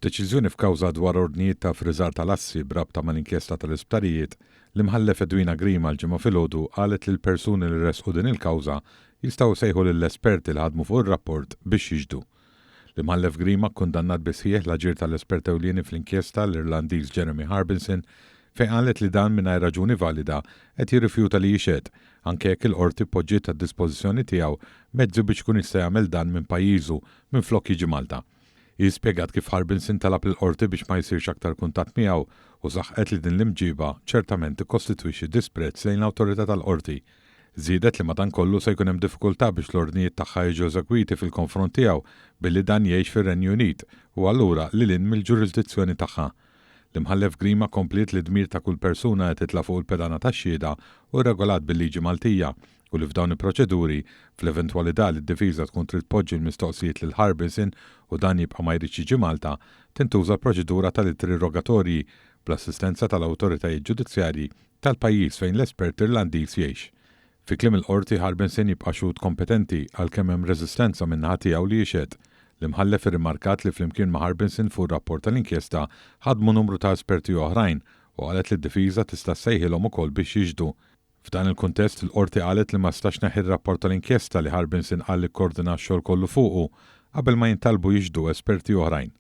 F'deċiżjoni f'kawża dwar ordnijiet ta' friżar tal-assi b'rabta mal-inkjesta tal-isptarijiet, l-imħallef Edwina Grima l-ġimgħa filgħodu qalet li l-persuni li resqu din il-kawża jistgħu jsejħu lill-esperti li ħadmu fuq ir-rapport biex jiġdu. L-imħallef Grima kkundannat bisħieħ l-aġir tal-espert ewlieni fl-inkjesta l-Irlandiż Jeremy Harbinson fejn qalet li dan mingħajr raġuni valida qed jirrifjuta li jixed anke jekk il-qorti poġġiet għad-dispożizzjoni tiegħu mezzi biex kun jista' jagħmel dan minn pajjiżu minflok jiġi Malta. Jispjegat kif Harbinson talab lill-qorti biex ma jsirx aktar kuntatt miegħu u saħqet li din l-imġiba ċertament tikkostitwixxi disprezz lejn l-awtorità tal-qorti. Żiedet li madankollu se jkun hemm diffikultà biex l-ordnijiet tagħha jiġu eżegwiti fil-konfront tiegħu billi dan jgħix fir-Renju Unit u allura lilin mill-ġurisdizzjoni tagħha. L-imħallef Grima kompliet li dmir ta' kull persuna qed titla' fuq il-pedana tax-xhieda u regolat bil-liġi Maltija u li f'dawn il-proċeduri fl-eventwalità li d-difiża tkun trid tpoġġi l-mistoqsijiet lil Harbinson u dan jibqa' ma jridx jiġi Malta, tintuża l-proċedura tal-interrogatorji bl-assistenza tal-awtoritajiet ġudizzjarji tal-pajjiż fejn l-espert Irlandiż jgħix. Fi kliem il-qorti Harbinson jibqa' xhud kompetenti għalkemm hemm reżistenza min-naħa tiegħu li jixed. L-imħallef irrimarkat li flimkien ma' Harbinson fuq rapport tal-inkjesta ħadmu numru ta' esperti oħrajn u qalet li d-difiża tista' ssejħilhom ukoll biex jiġdu. F'dan il-kuntest il-qorti qalet li ma stax neħi r-rapport tal-inkjesta li Harbinson qal li kkoordina x-xogħol kollu fuqu qabel ma jintalbu jiġdu esperti oħrajn.